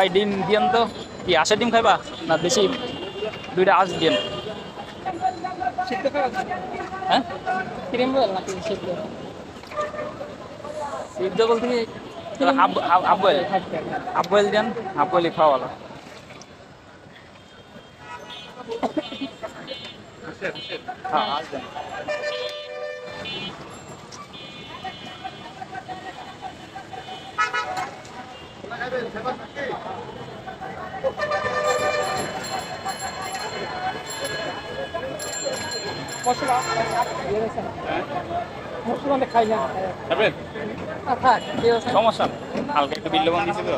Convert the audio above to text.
ভাই ডিম দিয়েন তো। কি আশা ডিম খাইবা না দেশি? দুইটা আঁশ দিয়েন। সিদ্ধ খাওয়া হ্যাঁ ক্রিম রোল নাকি সিদ্ধ? সিদ্ধ বলতে কি half half boiled. Half boiled দেন, হাফ বয়েলই খাওয়া ভালো। হ্যাঁ আঁশ দেন। মশলা মশলা মানে খাই না। খাবেন? থাক কেউ আছে সমস্যা নেই, হালকা একটু বিল লবণ দিয়েছি তো।